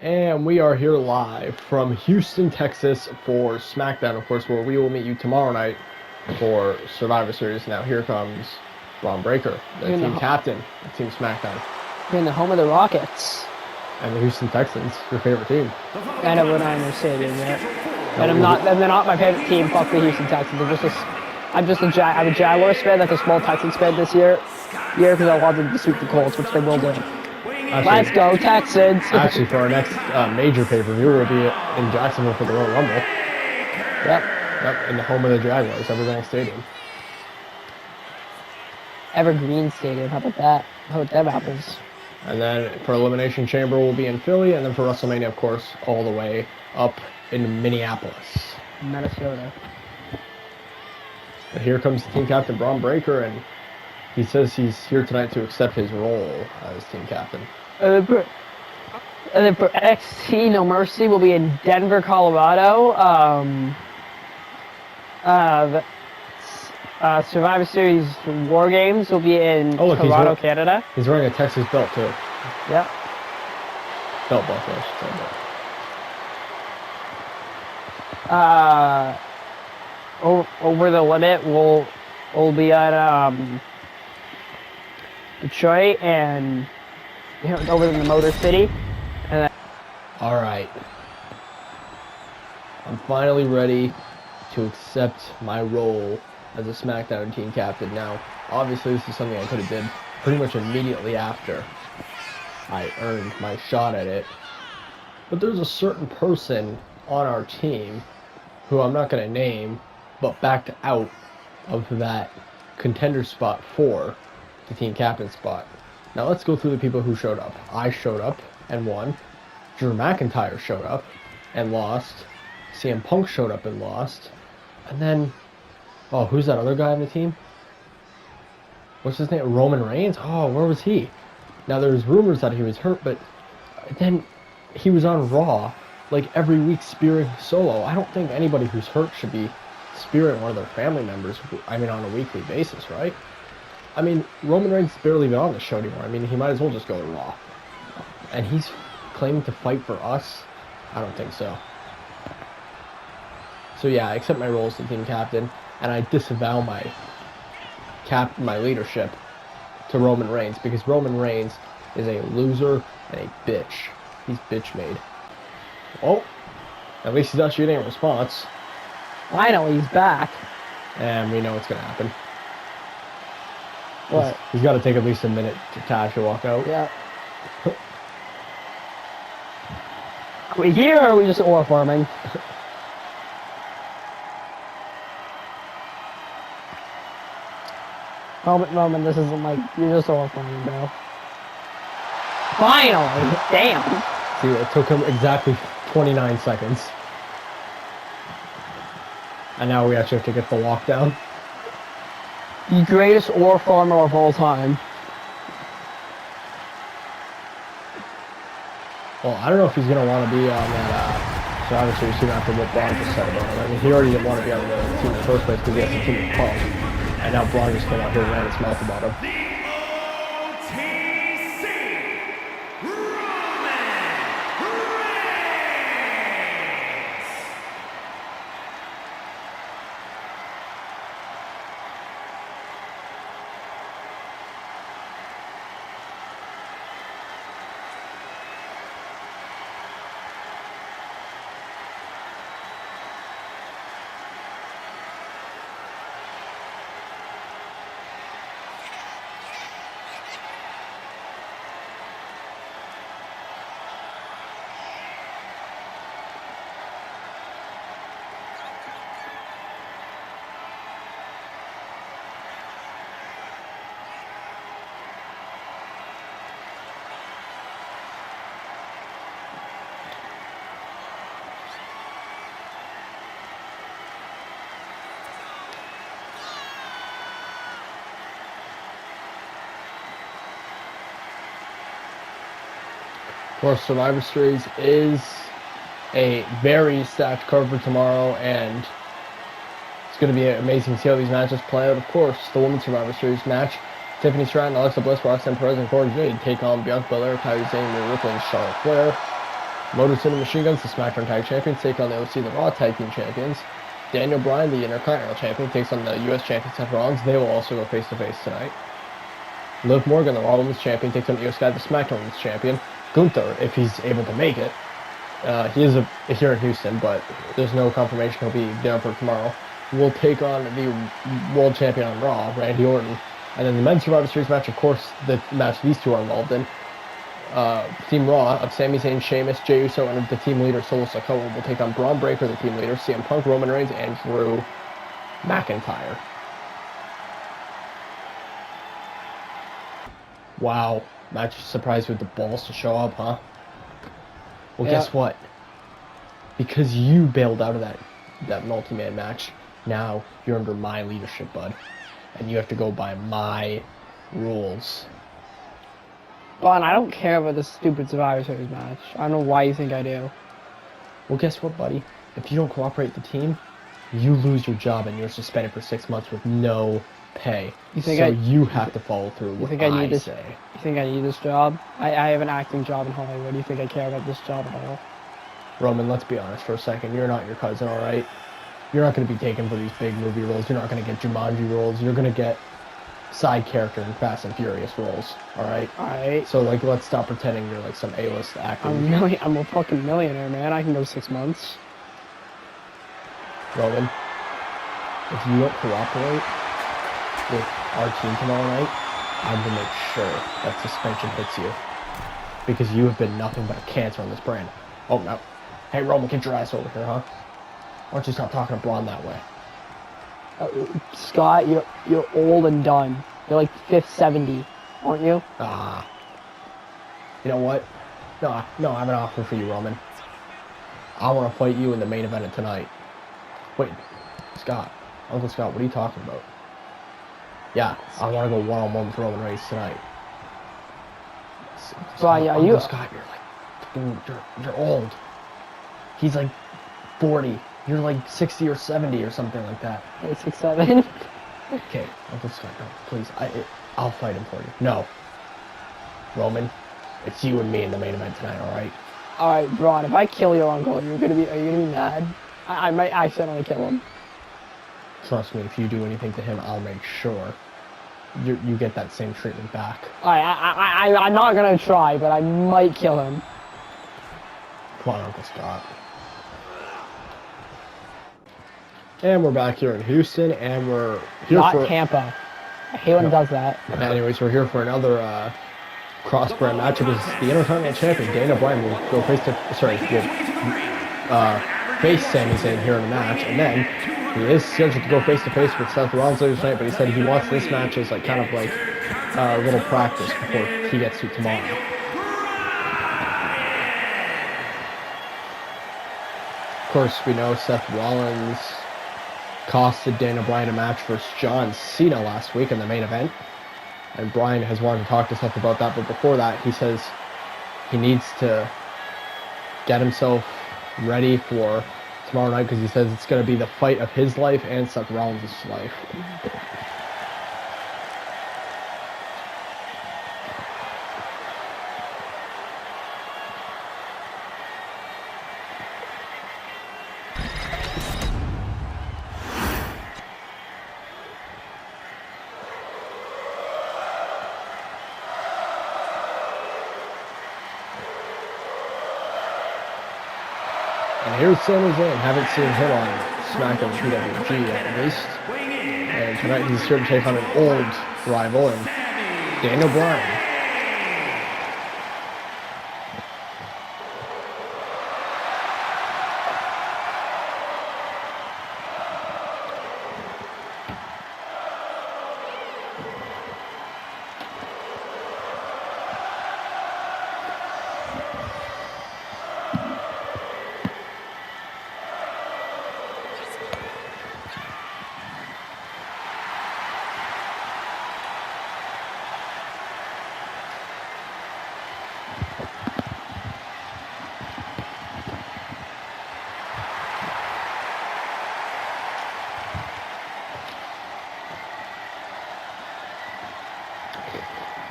And we are here live from Houston, Texas for SmackDown, of course, where we will meet you tomorrow night for Survivor Series. Now here comes Ron Breaker, the team captain of Team SmackDown. You're in the home of the Rockets. And the Houston Texans, your favorite team. And we're not in their stadium yet. And they're not my favorite team. Fuck the Houston Texans. I'm a Jaguars fan. That's a small Texans fan this year. Because I want them to sweep the Colts, which they will do. Let's go, Texans! Actually, for our next major pay-per-view, we'll be in Jacksonville for the Royal Rumble. Yep, in the home of the Jaguars, Everbank Stadium. Evergreen Stadium, how about that? How about them apples? And then for Elimination Chamber, we'll be in Philly, and then for WrestleMania, of course, all the way up in Minneapolis. Minnesota. But here comes Team Captain Ron Breaker, and he says he's here tonight to accept his role as team captain. And then for NXT No Mercy, we'll be in Denver, Colorado. Survivor Series War Games will be in Toronto, Canada. He's wearing a Texas belt too. Yep. Belt buckle, I should say. Over the Limit, we'll be at Detroit and over in the Motor City. And then all right. I'm finally ready to accept my role as a SmackDown team captain. Now, obviously, this is something I could have did pretty much immediately after I earned my shot at it. But there's a certain person on our team who I'm not going to name, but backed out of that contender spot for the team captain spot. Now let's go through the people who showed up. I showed up and won. Drew McIntyre showed up and lost. CM Punk showed up and lost. And then, oh, who's that other guy on the team? What's his name? Roman Reigns? Oh, where was he? Now there's rumors that he was hurt, but then he was on Raw like every week spearing Solo. I don't think anybody who's hurt should be spearing one of their family members, on a weekly basis, right? Roman Reigns is barely even on the show anymore. He might as well just go to Raw. And he's claiming to fight for us? I don't think so. So yeah, I accept my role as the team captain, and I disavow my leadership to Roman Reigns, because Roman Reigns is a loser and a bitch. He's bitch made. Oh, at least he's not shooting a response. Finally, he's back. And we know what's going to happen. What? He's got to take at least a minute to Tasha walk out. Yeah. Are we here, or are we just oil farming? Roman, this isn't like, you're just oil farming, bro. Finally! Damn! See, it took him exactly 29 seconds. And now we actually have to get the walk down. The greatest ore farmer of all time. Well, I don't know if he's going to want to be on that Survivor Series team after what Braun just said about him. He already didn't want to be on the team in the first place because he has a team with Punk. And now Braun just came out here and ran his mouth about him. Of course, Survivor Series is a very stacked card for tomorrow, and it's going to be amazing to see how these matches play out. Of course, the Women's Survivor Series match, Tiffany Stratton, Alexa Bliss, Roxanne Perez, and Cora Jade take on Bianca Belair, Kairi Sane, Rhea Ripley, and Charlotte Flair. Motor City Machine Guns, the SmackDown Tag Champions, take on the OC, the Raw Tag Team Champions. Daniel Bryan, the Intercontinental Champion, takes on the U.S. Champion Seth Rollins. They will also go face-to-face tonight. Liv Morgan, the Raw Women's Champion, takes on the U.S. guy, the SmackDown Women's Champion. Gunther, if he's able to make it. He is here in Houston, but there's no confirmation he'll be there for tomorrow. Will take on the World Champion on Raw, Randy Orton. And then the Men's Survivor Series match, of course, the match these two are involved in. Team Raw of Sami Zayn, Sheamus, Jey Uso, and the team leader Solo Sikoa will take on Braun Breaker, the team leader, CM Punk, Roman Reigns, and Drew McIntyre. Wow, match surprised with the balls to show up, huh? Well, Yeah. Guess what? Because you bailed out of that multi-man match, now you're under my leadership, bud, and you have to go by my rules. Bon, I don't care about this stupid Survivor Series match. I don't know why you think I do. Well, guess what, buddy? If you don't cooperate with the team, you lose your job and you're suspended for 6 months with no pay. You think so I- you have to follow through You what think I need this? say. You think I need this job? I have an acting job in Hollywood. Do you think I care about this job at all? Roman, let's be honest for a second. You're not your cousin, all right? You're not going to be taken for these big movie roles. You're not going to get Jumanji roles. You're going to get side character in Fast and Furious roles, all right? Alright. So, like, let's stop pretending you're, like, some A-list actor. I'm a fucking millionaire, man. I can go 6 months. Roman, if you don't cooperate with our team tomorrow night, I will make sure that suspension hits you. Because you have been nothing but a cancer on this brand. Oh, no. Hey, Roman, get your ass over here, huh? Why don't you stop talking to Braun that way? Scott, you're old and done. You're like 70, aren't you? You know what? No, I have an offer for you, Roman. I want to fight you in the main event of tonight. Wait, Scott. Uncle Scott, what are you talking about? Yeah, I want to go one-on-one with Roman Reigns tonight. Scott, yeah, Uncle Scott, you're old. He's like 40. You're like 60 or 70 or something like that. 6, 7. Okay, Uncle Scott, no, please. I'll fight him for you. No. Roman, it's you and me in the main event tonight, alright? Alright, Braun, if I kill your uncle, are you gonna be mad? I might accidentally kill him. Trust me, if you do anything to him, I'll make sure you get that same treatment back. Alright, I'm not gonna try, but I might kill him. Come on, Uncle Scott. And we're back here in Houston, and we're here Not for... Tampa. I hate when he does that. Anyways, we're here for another cross-brand matchup. It's the Intercontinental Champion, Daniel Bryan, will go face Sami Zayn here in the match, and then he is scheduled to go face-to-face with Seth Rollins later tonight, but he said he wants this match as like kind of like a little practice before he gets to tomorrow. Of course, we know Seth Rollins costed Daniel Bryan a match versus John Cena last week in the main event. And Bryan has wanted to talk to Seth about that, but before that, he says he needs to get himself ready for tomorrow night because he says it's going to be the fight of his life and Seth Rollins' life. And here's Sami Zayn. Haven't seen him on SmackDown PWG at least. And tonight he's here to take on an old rival, and Daniel Bryan.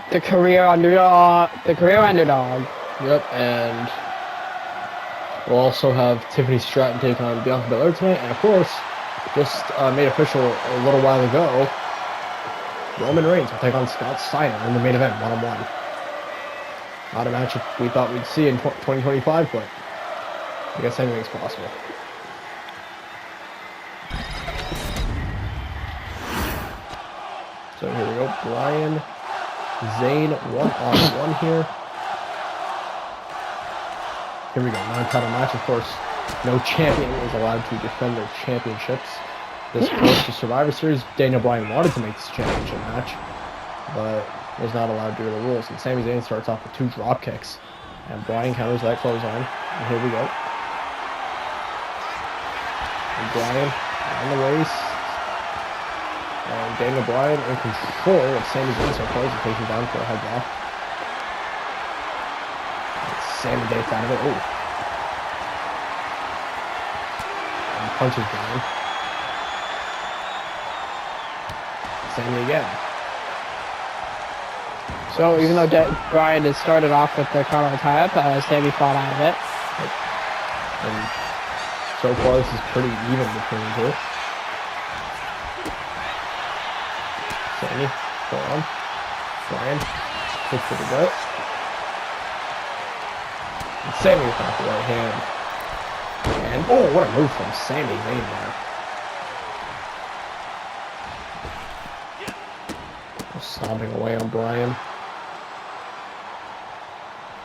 The career underdog. Yep, and We'll also have Tiffany Stratton take on Bianca Belair tonight, and of course, just made official a little while ago, Roman Reigns will take on Scott Steiner in the main event, one-on-one. Not a match we thought we'd see in 2025, but I guess anything's possible. So here we go, Bryan, Zayn, one-on-one here. Here we go, non-title match, of course. No champion is allowed to defend their championships. This goes to Survivor Series. Daniel Bryan wanted to make this championship match, but was not allowed due to the rules. And Sami Zayn starts off with 2 drop kicks, and Bryan counters that clothesline. And here we go. And Bryan on the race. And Daniel Bryan in control of Sami Zayn so far as he takes him down for a headlock. Sami gets out of it. Ooh. And punches Bryan. Sami again. So even though Bryan has started off with the counter tie-up, Sami fought out of it. And so far this is pretty even between the two. Sami, go on. Bryan, kick to the gut. And Sami with off the right hand. And oh, what a move from Sami Zayn there. Stomping away on Bryan.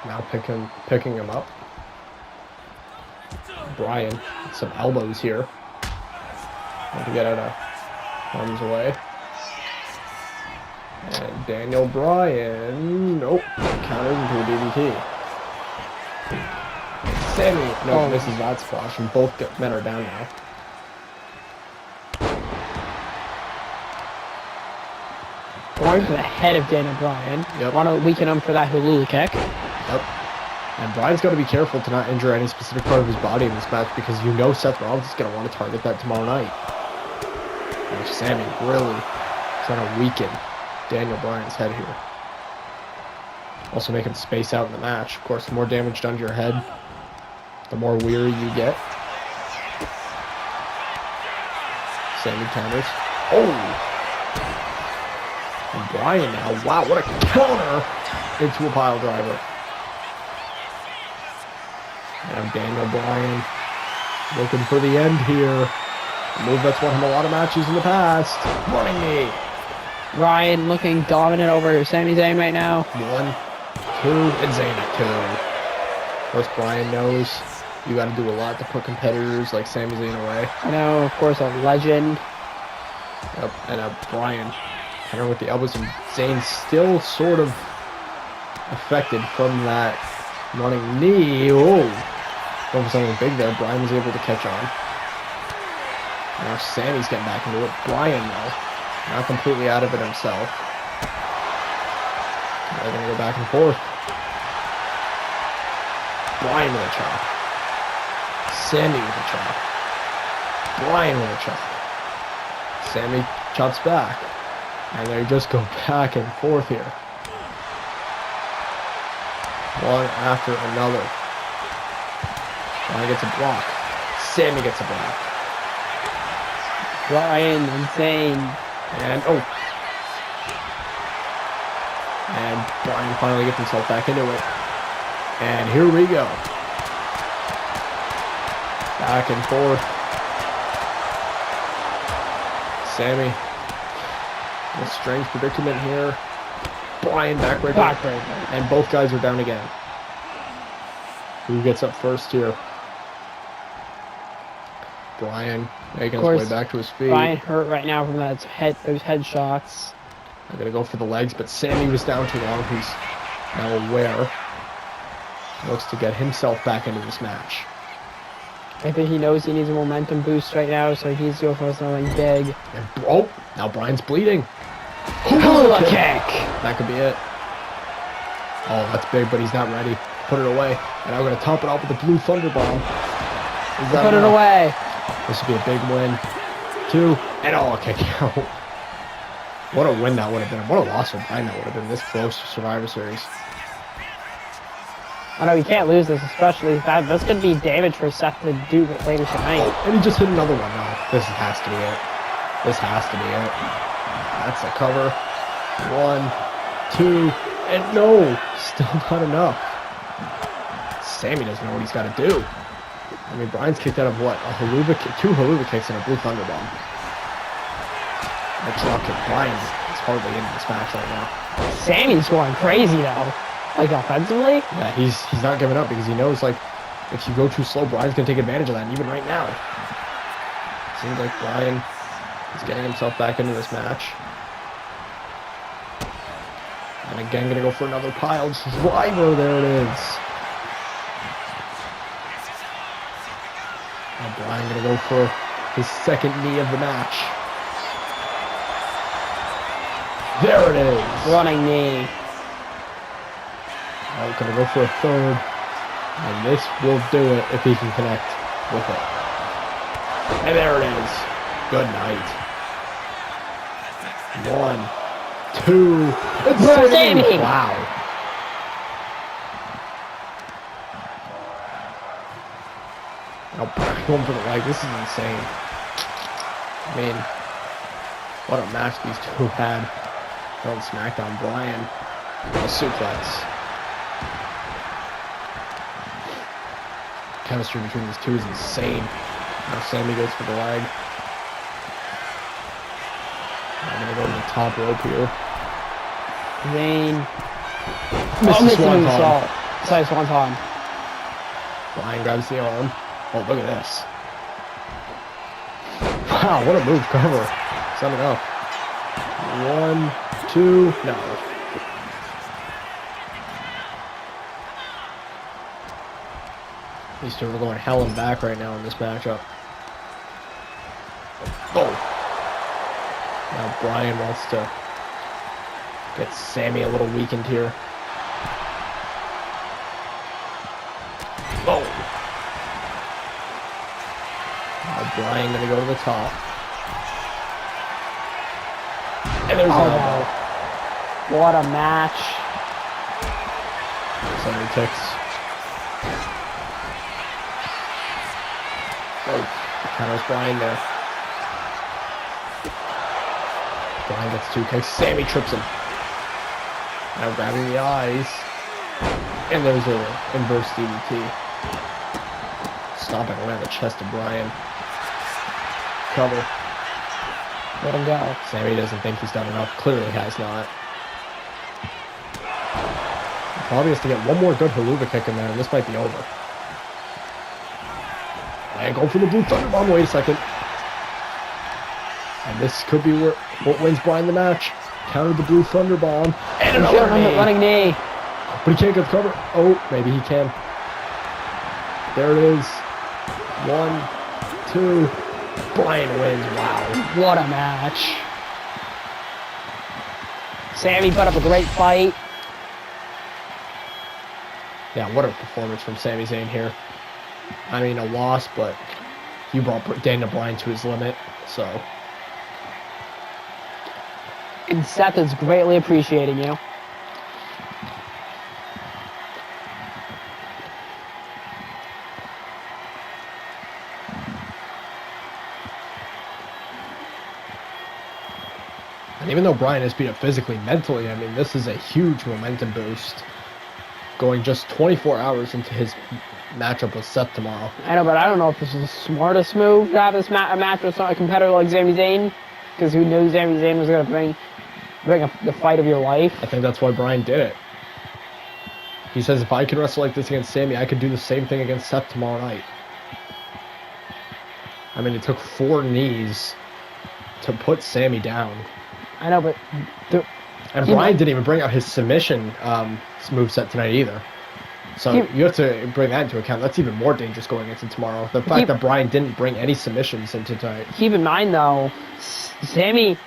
Now picking him up. Bryan, some elbows here. Want to get out of harm's way. And Daniel Bryan, nope, counters into a DDT. Sami, misses that splash, and both men are down now. Going for the head of Daniel Bryan. Yep. Want to weaken him for that Hululu kick. Yep. And Bryan's got to be careful to not injure any specific part of his body in this match because you know Seth Rollins is going to want to target that tomorrow night. And Sami really trying to weaken Daniel Bryan's head here. Also make him space out in the match. Of course, the more damage done to your head, the more weary you get. Sami counters. Oh! And Bryan now, wow, what a counter into a pile driver. And Daniel Bryan looking for the end here. A move that's won him a lot of matches in the past. Running knee. Bryan looking dominant over Sami Zayn right now. 1, 2, and Zayn at 2. Of course, Bryan knows you got to do a lot to put competitors like Sami Zayn away. I know, of course, a legend. Yep, and Bryan counter with the elbows, and Zayn still sort of affected from that running knee. Oh, going for something big there. Bryan was able to catch on. Now Sami's getting back into it. Bryan, though, not completely out of it himself. They're going to go back and forth. Bryan with a chop. Sami with a chop. Bryan with a chop. Sami chops back. And they just go back and forth here. One after another. Bryan gets a block. Sami gets a block. Bryan insane. And oh. And Bryan finally gets himself back into it. And here we go. Back and forth. Sami. A strange predicament here. Bryan backbreaker. And both guys are down again. Who gets up first here? Bryan making his way back to his feet. Bryan hurt right now from those head shots. They're going to go for the legs, but Sami was down too long. He's now aware. Looks to get himself back into this match. I think he knows he needs a momentum boost right now, so he's going for something big. And, oh, now Bryan's bleeding. Hula kick! That could be it. Oh, that's big, but he's not ready. Put it away. And I'm going to top it off with the blue thunder bomb. Put it away. This would be a big win. 2, and oh, a kick out. What a win that would have been. What a loss for Bryan that would have been this close to Survivor Series. I know you can't lose this, especially that. This could be damage for Seth to do later tonight. And he just hit another one. No, this has to be it. This has to be it. That's a cover. 1, 2, and no, still not enough. Sammy doesn't know what he's got to do. I mean, Brian's kicked out of what? A haluva kick, 2 haluva kicks and a blue thunder bomb. That drop kick, Brian is hardly in this match right now. Sammy's going crazy though, like offensively. Yeah, he's not giving up because he knows, like, if you go too slow, Brian's gonna take advantage of that. And even right now, seems like Brian is getting himself back into this match. And again, gonna go for another pile driver. There it is. And Brian gonna go for his second knee of the match. There it is. Running knee. I'm gonna go for a third. And this will do it if he can connect with it. And there it is. Good night. 1, 2. It's Sammy. Wow. Now going for the leg. This is insane. I mean, what a match these two had on SmackDown. Brian, a suplex. Chemistry between these two is insane. Now Sammy goes for the leg. I'm gonna go to the top rope here. Zayn. Misses one time. Besides one time. Brian grabs the arm. Oh, look at this. Wow, what a move. Cover. Sum it up. 1, 2. No. These two are going hell and back right now in this matchup. Oh. Now Brian wants to get Sammy a little weakened here. Oh. Now Brian gonna go to the top. And there's an elbow. What a match. Sammy ticks. Oh, counters Brian there. Brian gets 2 kicks. Sammy trips him. Now grabbing the eyes. And there's an inverse DDT. Stomping away on the chest of Brian. Cover. Let him go. Sammy doesn't think he's done enough. Clearly has not. He probably has to get one more good haluva kick in there, and this might be over. And go for the blue thunder bomb. Wait a second. And this could be what wins Brian the match. Countered the blue thunder bomb. And another knee. Running knee. But he can't get the cover. Oh, maybe he can. There it is. 1, 2. Brian wins. Wow. What a match. Sammy put up a great fight. Yeah, what a performance from Sami Zayn here. I mean, a loss, but you brought Daniel Bryan to his limit, so. And Seth is greatly appreciating you. And even though Bryan is beat up physically, mentally, I mean, this is a huge momentum boost. Going just 24 hours into his matchup with Seth tomorrow. I know, but I don't know if this is the smartest move to have this match with a competitor like Sami Zayn, because who knew Sami Zayn was going to bring the fight of your life. I think that's why Bryan did it. He says, if I can wrestle like this against Sammy, I could do the same thing against Seth tomorrow night. I mean, it took 4 knees to put Sammy down. I know, but... And Bryan didn't even bring out his submission moveset tonight either. So you have to bring that into account. That's even more dangerous going into tomorrow. The fact that Bryan didn't bring any submissions into tonight. Keep in mind, though, Sammy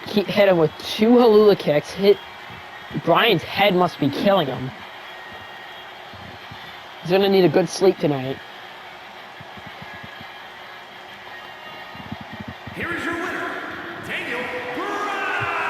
hit him with 2 Halula kicks. Bryan's head must be killing him. He's going to need a good sleep tonight. Here is your winner, Daniel Bryan!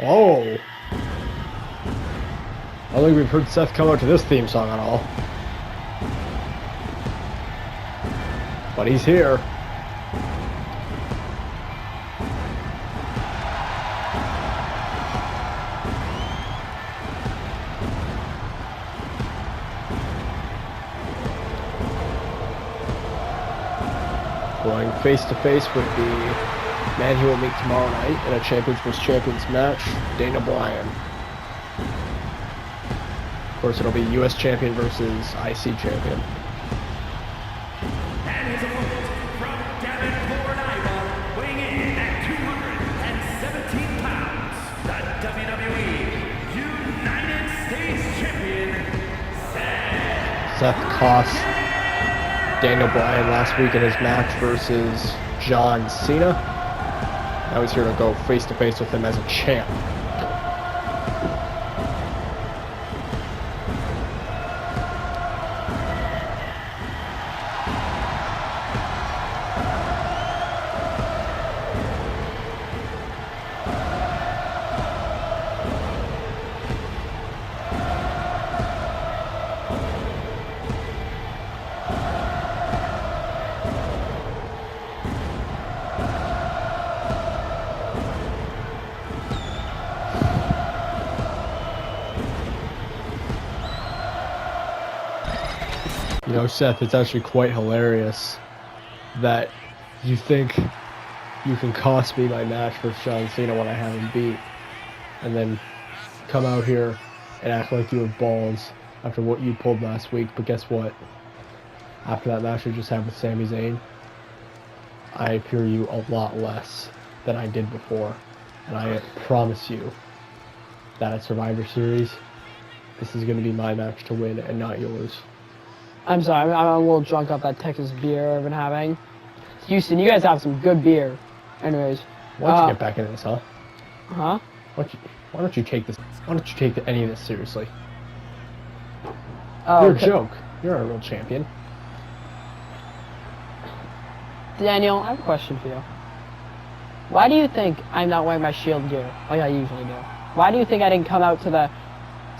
Oh. I don't think we've heard Seth come out to this theme song at all. But he's here. Going face to face with the man he will meet tomorrow night in a Champions vs. Champions match, Daniel Bryan. Of course, it'll be U.S. Champion versus IC Champion. And his opponent from Davenport, Iowa, weighing in at 217 pounds, the WWE United States Champion, Seth cost Daniel Bryan last week in his match versus John Cena. Now he's here to go face to face with him as a champ. You know, Seth, it's actually quite hilarious that you think you can cost me my match with John Cena when I haven't beat, and then come out here and act like you have balls after what you pulled last week. But guess what? After that match I just had with Sami Zayn, I fear you a lot less than I did before. And I promise you that at Survivor Series, this is going to be my match to win and not yours. I'm sorry, I'm a little drunk off that Texas beer I've been having. Houston, you guys have some good beer. Anyways. Why don't you get back into this, huh? Huh? Why don't you take this? Why don't you take any of this seriously? Oh, You're okay. a joke. You're a real champion. Daniel, I have a question for you. Why do you think I'm not wearing my Shield gear like I usually do? Why do you think I didn't come out to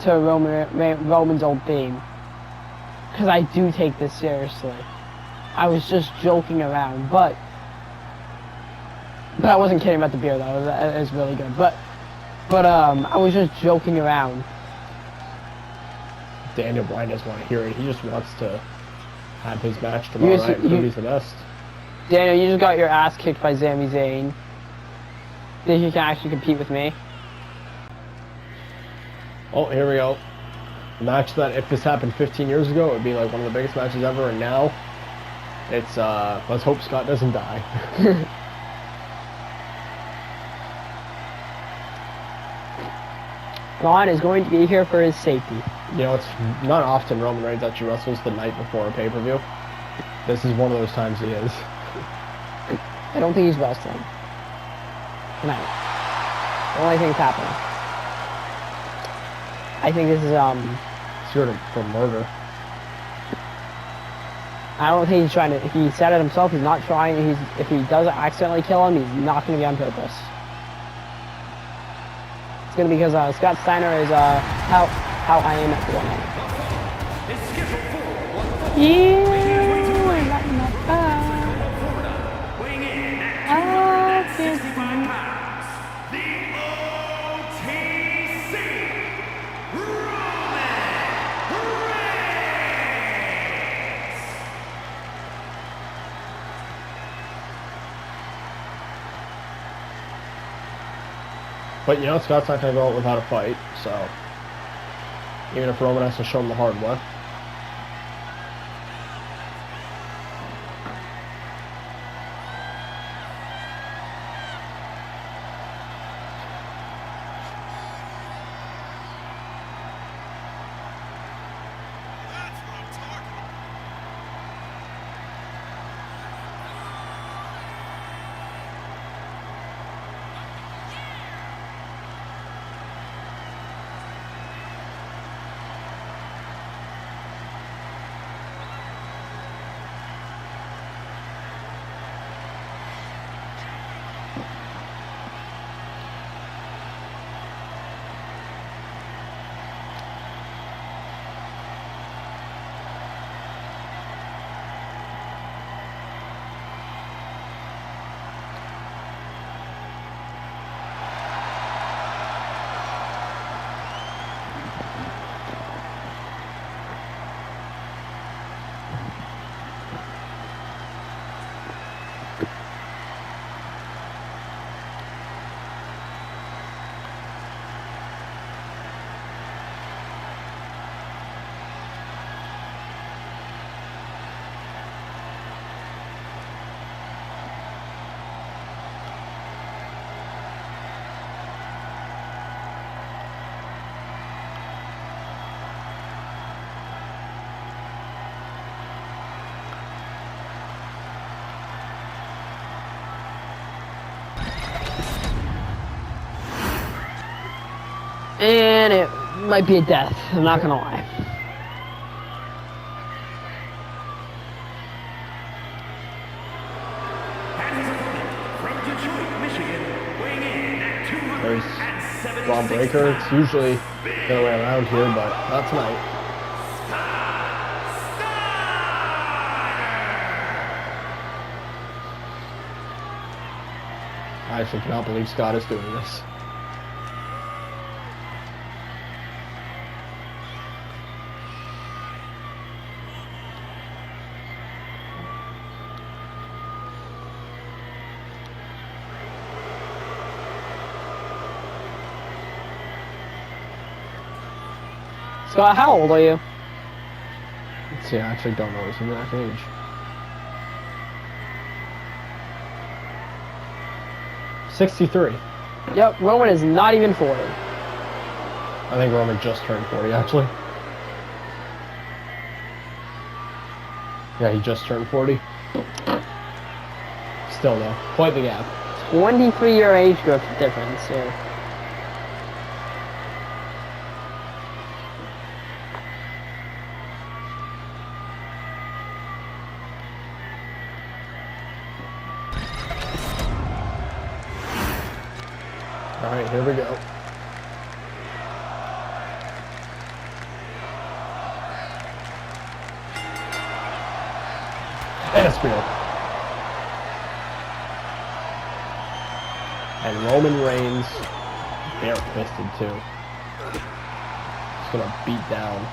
Roman's old theme? Because I do take this seriously. I was just joking around, but I wasn't kidding about the beer though. It was really good, but I was just joking around. Daniel Bryan doesn't want to hear it. He just wants to have his match tomorrow night and prove he's the best. Daniel, you just got your ass kicked by Sami Zayn. Think you can actually compete with me? Oh, here we go. A match that, if this happened 15 years ago, it would be like one of the biggest matches ever, and now it's, let's hope Scott doesn't die. Braun is going to be here for his safety. You know, it's not often Roman Reigns actually wrestles the night before a pay-per-view. This is one of those times he is. I don't think he's wrestling tonight. The only thing that's happening. I think this is He's here for murder. I don't think he's trying to. He said it himself. He's not trying. If he does accidentally kill him, he's not going to be on purpose. It's going to be because Scott Steiner is how I am at 1. is scheduled for weighing in at 265 pounds, the OTC, Roman Reigns. But you know, Scott's not going to go out without a fight, so even if Roman has to show him the hard way. And it might be a death. I'm not gonna lie. And his opponent from Detroit, Michigan, weighing in at There's 276 Braun Breaker. It's usually the other way around here, but not tonight. I actually cannot believe Scott is doing this. Scott, how old are you? Let's see, I actually don't know his exact age. '63. Yep, Roman is not even 40. I think Roman just turned 40, actually. Yeah, he just turned 40. Still, though, quite the gap. 23-year age group difference here. All right, here we go. And a spear. And Roman Reigns, bare-fisted too. Just gonna beat down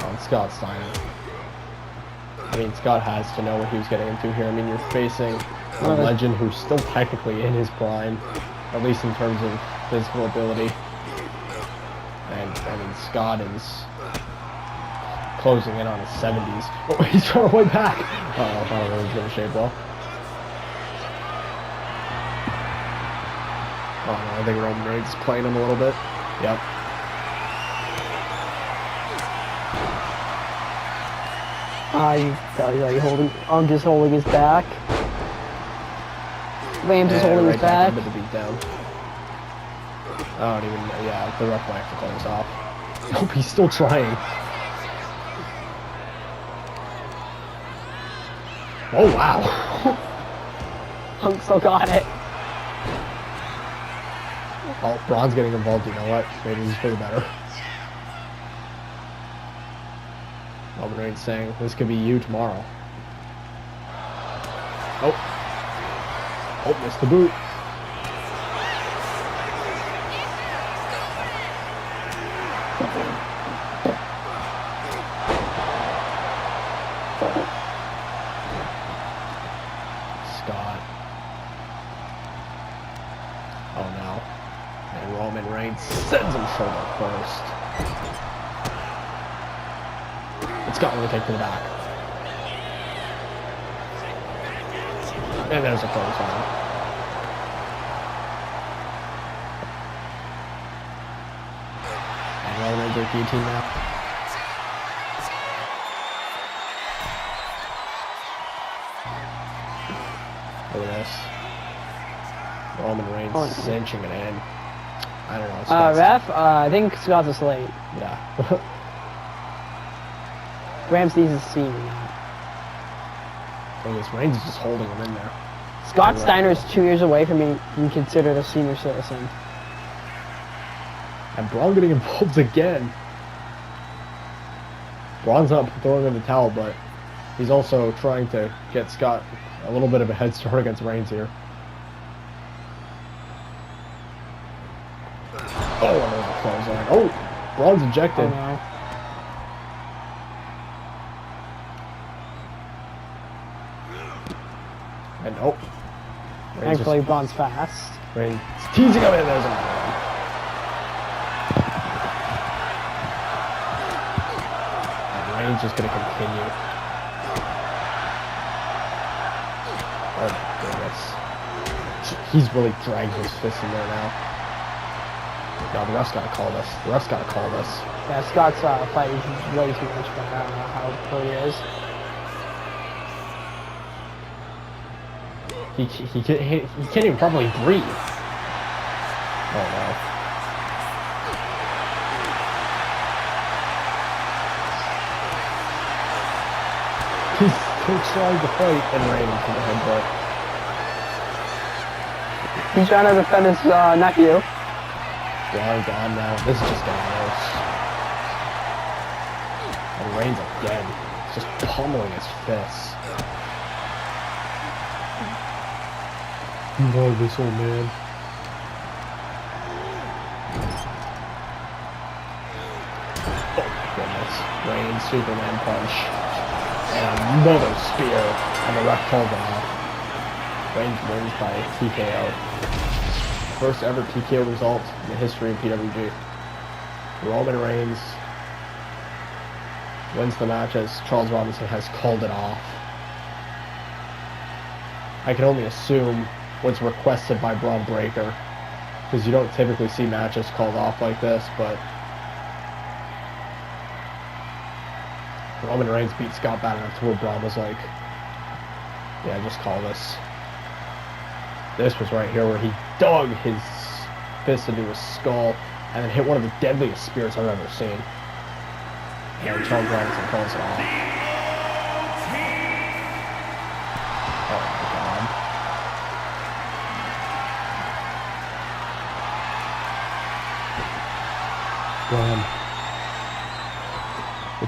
on Scott Steiner. I mean, Scott has to know what he was getting into here. I mean, you're facing a legend who's still technically in his prime, at least in terms of physical ability. And I mean, Scott is closing in on his 70s. Oh, he's trying to way back. Oh, I don't know if he's gonna shape well. Oh no, I think Roman Reigns is playing him a little bit. Yep. You holding? I'm just holding his back. Rams is holding his back. Back into the beat down. I don't even. Yeah, the ref might have to call this off. Nope, he's still trying. Oh wow. Punk still got it. Oh, Braun's getting involved. You know what? Maybe he's for the better. Roman Reigns saying, this could be you tomorrow. Oh. Oh, missed the boot. Scott. Oh no. And Roman Reigns sends him shoulder first. It's got to take to the back. And there's a clothesline. And Roman Reigns are guillotine now. Look at this. Roman Reigns cinching it in. I don't know. Ref, I think Scott's asleep. Yeah. Rams needs to see me now. Oh, this Reigns is just holding him in there. Scott Steiner is 2 years away from being considered a senior citizen. And Braun getting involved again. Braun's not throwing in the towel, but he's also trying to get Scott a little bit of a head start against Reigns here. Oh, and there's a clothesline. Oh, Braun's ejected. Oh, no. And oh, Thankfully, Braun's fast. Reigns teasing him, and there's another one. And Reigns just gonna continue. Oh my goodness. He's really dragged his fist in there now. No, the ref's gotta call this. The ref's gotta call this. Yeah, Scott's fight is way too much, but I don't know how good he is. He can't even probably breathe. Oh outside the fight, and Reigns with the headbutt. He's trying to defend his nephew. Braun gone now. This is just getting worse. And Reigns again. Just pummeling his fists. You love this old man. Oh my goodness. Reigns, Superman punch. And another spear. And the ref called it off. Reigns wins by TKO. First ever TKO result in the history of PWG. Roman Reigns wins the match as Charles Robinson has called it off. I can only assume what's requested by Braun Breaker, because you don't typically see matches called off like this, but Roman Reigns beat Scott bad enough to where Braun was like, yeah, just call this. This was right here where he dug his fist into his skull and then hit one of the deadliest spears I've ever seen. And Charles Robinson calls it off. Oh my god. Braun,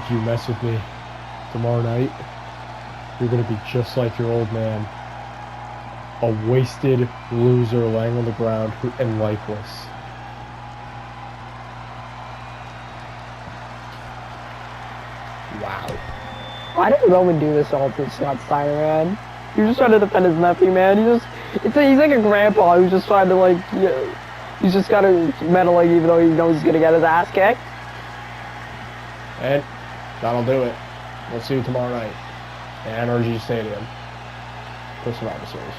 if you mess with me tomorrow night, you're gonna be just like your old man. A wasted loser laying on the ground and lifeless. Wow. Why did Roman do this all to Scott Steiner, man? He was just trying to defend his nephew, man. He's like a grandpa who's just trying to, like, he's just got to meddling even though he knows he's gonna get his ass kicked. And that'll do it. We'll see you tomorrow night at NRG Stadium for Survivor Series.